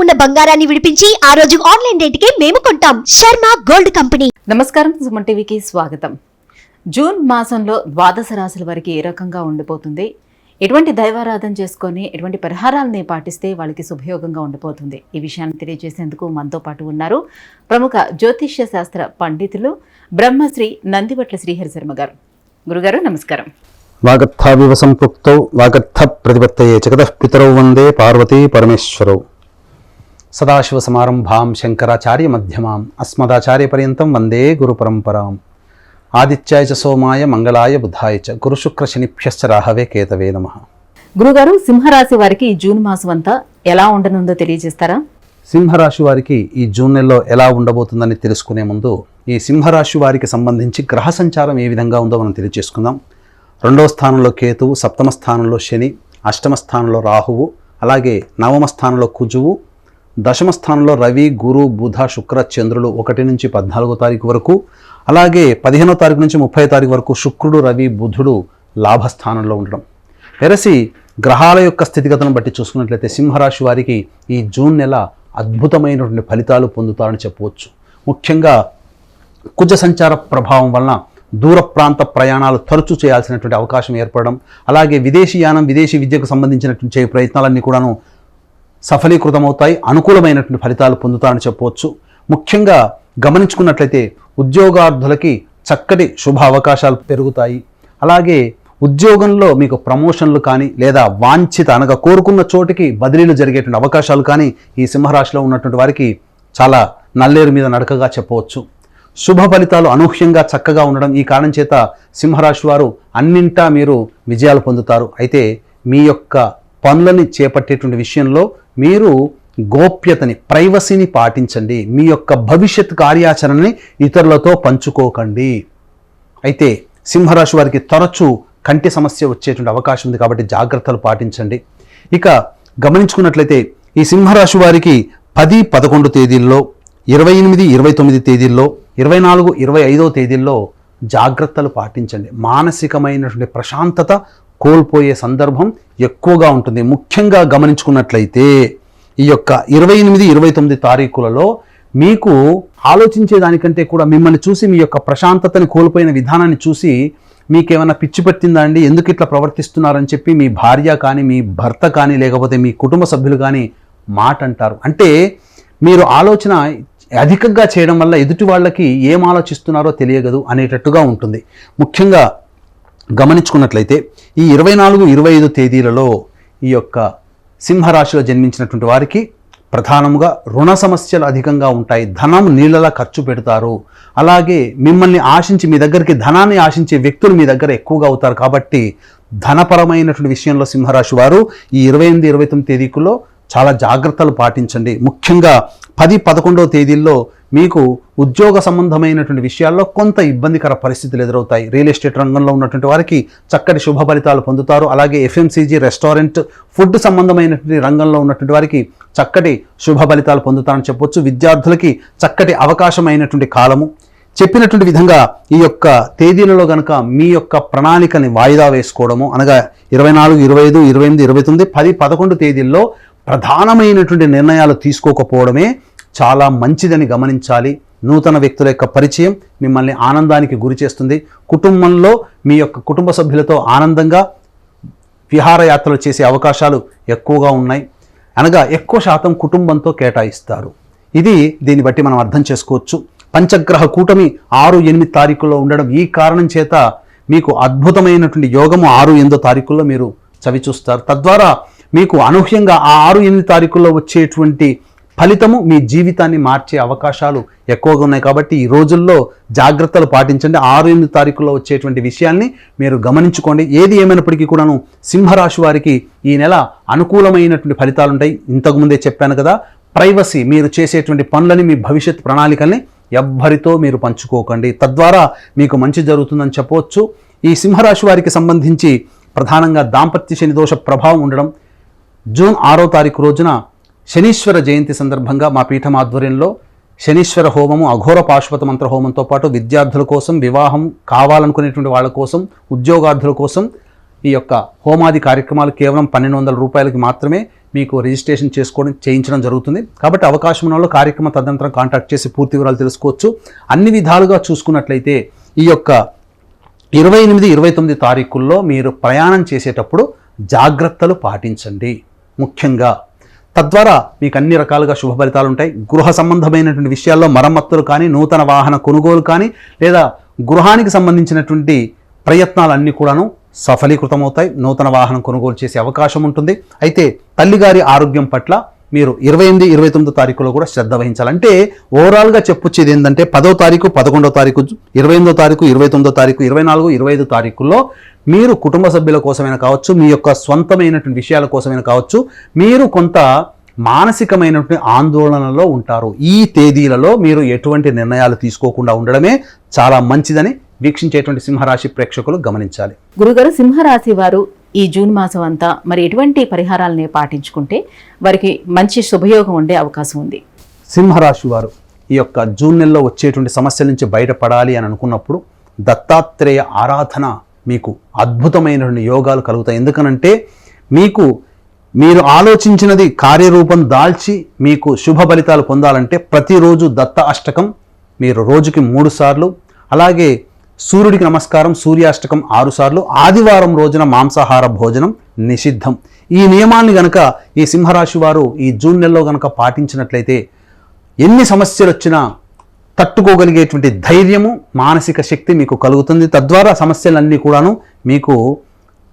ఉన్న బంగారాన్ని విడిపించి ఆ రోజు ఆన్లైన్ రేటుకే మేము కొంటాం. Sharma gold company. నమస్కారం, సుమన్ టీవీకి స్వాగతం. జూన్ మాసంలో ద్వాదశ రాశుల వారికి ఏ రకంగా ఉండిపోతుంది, ఎటువంటి దైవారాధన చేసుకొని ఎటువంటి పరిహారాలని పాటిస్తే వాళ్ళకి శుభయోగంగా ఉండిపోతుంది, ఈ విషయాన్ని తెలియజేసేందుకు మనతో పాటు ఉన్నారు ప్రముఖ జ్యోతిష్య శాస్త్ర పండితులు బ్రహ్మశ్రీ నందివట్ల శ్రీహరి శర్మ గారు. గురుగారు నమస్కారం. వాగర్థావివ సంపృక్తౌ వాగర్థ ప్రతిపత్తయే జగతః పితరౌ వందే పార్వతీ పరమేశ్వరౌ. సదాశివ సమారంభాం శంకరాచార్య మధ్యమాం అస్మదాచార్య పర్యంతం వందే గురు పరంపరాం. ఆదిత్యాయ చ సోమాయ మంగళాయ బుధాయ చ గురు శుక్ర శనిభ్యశ్చ రాహవే కేతవే నమః. గురుగారు, సింహరాశి వారికి ఈ జూన్ మాసం అంతా ఎలా ఉండనుందో తెలియజేస్తారా? సింహరాశి వారికి ఈ జూన్ నెలలో ఎలా ఉండబోతుందని తెలుసుకునే ముందు ఈ సింహరాశి వారికి సంబంధించి గ్రహ సంచారం ఏ విధంగా ఉందో మనం తెలియజేసుకుందాం. 2వ స్థానంలో కేతువు, 7వ స్థానంలో శని, 8వ స్థానంలో రాహువు, అలాగే 9వ స్థానంలో కుజువు, 10వ స్థానంలో రవి, గురు, బుధ, శుక్ర, చంద్రులు 1 నుంచి 14వ తారీఖు వరకు, అలాగే 15వ తారీఖు నుంచి 30వ తారీఖు వరకు శుక్రుడు, రవి, బుధుడు లాభస్థానంలో ఉండడం. వెరసి గ్రహాల యొక్క స్థితిగతులను బట్టి చూసుకున్నట్లయితే సింహరాశి వారికి ఈ జూన్ నెల అద్భుతమైనటువంటి ఫలితాలు పొందుతారని చెప్పవచ్చు. ముఖ్యంగా కుజ సంచార ప్రభావం వలన దూర ప్రాంత ప్రయాణాలు తరచూ చేయాల్సినటువంటి అవకాశం ఏర్పడడం, అలాగే విదేశీయానం, విదేశీ విద్యకు సంబంధించినటువంటి ప్రయత్నాలన్నీ కూడాను సఫలీకృతమవుతాయి. అనుకూలమైనటువంటి ఫలితాలు పొందుతారని చెప్పవచ్చు. ముఖ్యంగా గమనించుకున్నట్లయితే ఉద్యోగార్థులకి చక్కటి శుభ అవకాశాలు పెరుగుతాయి. అలాగే ఉద్యోగంలో మీకు ప్రమోషన్లు కానీ లేదా వాంఛిత అనగా కోరుకున్న చోటికి బదిలీలు జరిగేటువంటి అవకాశాలు కానీ ఈ సింహరాశిలో ఉన్నటువంటి వారికి చాలా నల్లేరు మీద నడకగా చెప్పవచ్చు. శుభ ఫలితాలు అనూహ్యంగా చక్కగా ఉండడం, ఈ కారణం చేత సింహరాశి వారు అన్నింటా మీరు విజయాలు పొందుతారు. అయితే మీ యొక్క పనులని చేపట్టేటువంటి విషయంలో మీరు గోప్యతని, ప్రైవసీని పాటించండి. మీ యొక్క భవిష్యత్ కార్యాచరణని ఇతరులతో పంచుకోకండి. అయితే సింహరాశి వారికి తరచూ కంటి సమస్య వచ్చేటువంటి అవకాశం ఉంది కాబట్టి జాగ్రత్తలు పాటించండి. ఇక గమనించుకున్నట్లయితే ఈ సింహరాశి వారికి 10, 11 తేదీల్లో, 28, 29 తేదీల్లో, 24, 25వ తేదీల్లో జాగ్రత్తలు పాటించండి. మానసికమైనటువంటి ప్రశాంతత కోల్పోయే సందర్భం ఎక్కువగా ఉంటుంది. ముఖ్యంగా గమనించుకున్నట్లయితే ఈ యొక్క 28, 29 తారీఖులలో మీకు ఆలోచించే దానికంటే కూడా మిమ్మల్ని చూసి మీ యొక్క ప్రశాంతతని కోల్పోయిన విధానాన్ని చూసి మీకేమైనా పిచ్చి పట్టిందా అండి, ఎందుకు ఇట్లా ప్రవర్తిస్తున్నారని చెప్పి మీ భార్య కానీ, మీ భర్త కానీ, లేకపోతే మీ కుటుంబ సభ్యులు కానీ మాట అంటారు. అంటే మీరు ఆలోచన అధికంగా చేయడం వల్ల ఎదుటి వాళ్ళకి ఏం ఆలోచిస్తున్నారో తెలియగదు అనేటట్టుగా ఉంటుంది. ముఖ్యంగా గమనించుకున్నట్లయితే ఈ 24, 25 తేదీలలో ఈ యొక్క సింహరాశిలో జన్మించినటువంటి వారికి ప్రధానంగా రుణ సమస్యలు అధికంగా ఉంటాయి. ధనం నీళ్ళలా ఖర్చు పెడతారు. అలాగే మిమ్మల్ని ఆశించి, మీ దగ్గరికి ధనాన్ని ఆశించే వ్యక్తులు మీ దగ్గర ఎక్కువగా అవుతారు. కాబట్టి ధనపరమైనటువంటి విషయంలో సింహరాశి వారు ఈ 28, 29 తేదీకుల్లో చాలా జాగ్రత్తలు పాటించండి. ముఖ్యంగా 10, 11వ తేదీల్లో మీకు ఉద్యోగ సంబంధమైనటువంటి విషయాల్లో కొంత ఇబ్బందికర పరిస్థితులు ఎదురవుతాయి. రియల్ ఎస్టేట్ రంగంలో ఉన్నటువంటి వారికి చక్కటి శుభ ఫలితాలు పొందుతారు. అలాగే ఎఫ్ఎంసీజీ, రెస్టారెంట్, ఫుడ్ సంబంధమైనటువంటి రంగంలో ఉన్నటువంటి వారికి చక్కటి శుభ ఫలితాలు పొందుతారని చెప్పొచ్చు. విద్యార్థులకి చక్కటి అవకాశమైనటువంటి కాలము. చెప్పినటువంటి విధంగా ఈ యొక్క తేదీలలో కనుక మీ యొక్క ప్రణాళికని వాయిదా వేసుకోవడము, అనగా 24, 25, 28, 29, 10, 11 తేదీల్లో ప్రధానమైనటువంటి నిర్ణయాలు తీసుకోకపోవడమే చాలా మంచిదని గమనించాలి. నూతన వ్యక్తుల యొక్క పరిచయం మిమ్మల్ని ఆనందానికి గురి చేస్తుంది. కుటుంబంలో మీ యొక్క కుటుంబ సభ్యులతో ఆనందంగా విహారయాత్రలు చేసే అవకాశాలు ఎక్కువగా ఉన్నాయి. అనగా ఎక్కువ శాతం కుటుంబంతో కేటాయిస్తారు. దీన్ని బట్టి మనం అర్థం చేసుకోవచ్చు. పంచగ్రహ కూటమి 6, 8 తారీఖుల్లో ఉండడం, ఈ కారణం చేత మీకు అద్భుతమైనటువంటి యోగము 6, 8 తారీఖుల్లో మీరు చవి చూస్తారు. తద్వారా మీకు అనూహ్యంగా ఆ 6, 8 తారీఖుల్లో వచ్చేటువంటి ఫలితము మీ జీవితాన్ని మార్చే అవకాశాలు ఎక్కువగా ఉన్నాయి. కాబట్టి ఈ రోజుల్లో జాగ్రత్తలు పాటించండి. 6, 8 తారీఖుల్లో వచ్చేటువంటి విషయాల్ని మీరు గమనించుకోండి. ఏది ఏమైనప్పటికీ కూడాను సింహరాశి వారికి ఈ నెల అనుకూలమైనటువంటి ఫలితాలు ఉంటాయి. ఇంతకుముందే చెప్పాను కదా, ప్రైవసీ, మీరు చేసేటువంటి పనులని, మీ భవిష్యత్ ప్రణాళికల్ని ఎవ్వరితో మీరు పంచుకోకండి. తద్వారా మీకు మంచి జరుగుతుందని చెప్పవచ్చు. ఈ సింహరాశి వారికి సంబంధించి ప్రధానంగా దాంపత్య శని దోష ప్రభావం ఉండడం, జూన్ 6వ తారీఖు రోజున శనీశ్వర జయంతి సందర్భంగా మా పీఠం ఆధ్వర్యంలో శనీశ్వర హోమము, అఘోర పాశుపత మంత్ర హోమంతో పాటు విద్యార్థుల కోసం, వివాహం కావాలనుకునేటువంటి వాళ్ళ కోసం, ఉద్యోగార్థుల కోసం ఈ యొక్క హోమాది కార్యక్రమాలు కేవలం 1200 రూపాయలకి మాత్రమే మీకు రిజిస్ట్రేషన్ చేయించడం జరుగుతుంది. కాబట్టి అవకాశం ఉన్న వాళ్ళు కార్యక్రమ తదనంతరం కాంటాక్ట్ చేసి పూర్తి వివరాలు తెలుసుకోవచ్చు. అన్ని విధాలుగా చూసుకున్నట్లయితే ఈ యొక్క 28, 29 తారీఖుల్లో మీరు ప్రయాణం చేసేటప్పుడు జాగ్రత్తలు పాటించండి ముఖ్యంగా. తద్వారా మీకు అన్ని రకాలుగా శుభ ఫలితాలు ఉంటాయి. గృహ సంబంధమైనటువంటి విషయాల్లో మరమ్మతులు కానీ, నూతన వాహన కొనుగోలు కానీ, లేదా గృహానికి సంబంధించినటువంటి ప్రయత్నాలన్నీ కూడాను సఫలీకృతమవుతాయి. నూతన వాహనం కొనుగోలు చేసే అవకాశం ఉంటుంది. అయితే తల్లిగారి ఆరోగ్యం పట్ల మీరు 28, 29 తారీఖులో కూడా శ్రద్ధ వహించాలంటే ఓవరాల్గా చెప్పొచ్చేది ఏంటంటే 10వ తారీఖు, 11వ తారీఖు, 28వ తారీఖు, 29వ తారీఖు, 24, 25 తారీఖుల్లో మీరు కుటుంబ సభ్యుల కోసమైనా కావచ్చు, మీ యొక్క స్వంతమైనటువంటి విషయాల కోసమైనా కావచ్చు, మీరు కొంత మానసికమైనటువంటి ఆందోళనలో ఉంటారు. ఈ తేదీలలో మీరు ఎటువంటి నిర్ణయాలు తీసుకోకుండా ఉండడమే చాలా మంచిదని వీక్షించేటువంటి సింహరాశి ప్రేక్షకులు గమనించాలి. గురుగారు, సింహరాశి వారు ఈ జూన్ మాసం అంతా మరి ఎటువంటి పరిహారాలని పాటించుకుంటే వారికి మంచి శుభయోగం ఉండే అవకాశం ఉంది? సింహరాశి వారు ఈ యొక్క జూన్ నెలలో వచ్చేటువంటి సమస్యల నుంచి బయటపడాలి అని అనుకున్నప్పుడు దత్తాత్రేయ ఆరాధన మీకు అద్భుతమైనటువంటి యోగాలు కలుగుతాయి. ఎందుకనంటే మీరు ఆలోచించినది కార్యరూపం దాల్చి మీకు శుభ ఫలితాలు పొందాలంటే ప్రతిరోజు దత్త అష్టకం మీరు రోజుకి 3 సార్లు, అలాగే సూర్యుడికి నమస్కారం సూర్యాష్టకం 6 సార్లు, ఆదివారం రోజున మాంసాహార భోజనం నిషిద్ధం. ఈ నియమాన్ని గనక ఈ సింహరాశి వారు ఈ జూన్ నెలలో గనక పాటించినట్లయితే ఎన్ని సమస్యలు వచ్చినా తట్టుకోగలిగేటువంటి ధైర్యము, మానసిక శక్తి మీకు కలుగుతుంది. తద్వారా సమస్యలన్నీ కూడాను మీకు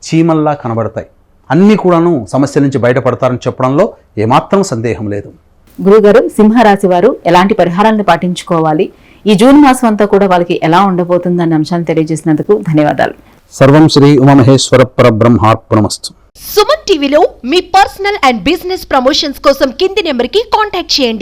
చీమల్లా కనబడతాయి. అన్నీ కూడాను సమస్యల నుంచి బయటపడతారని చెప్పడంలో ఏమాత్రం సందేహం లేదు. గురుగారు, సింహరాశి వారు ఎలాంటి పరిహారాలను పాటించుకోవాలి, ఈ జూన్ మాసం అంతా కూడా వాళ్ళకి ఎలా ఉండబోతుందన్న అంశాన్ని తెలియజేసినందుకు ధన్యవాదాలు. సర్వం శ్రీ ఉమామహేశ్వర పరబ్రహ్మార్పణమస్తు. సుమన్ టీవీలో మీ పర్సనల్ అండ్ బిజినెస్ ప్రమోషన్స్ కోసం కింది నెంబర్కి కాంటాక్ట్ చేయండి.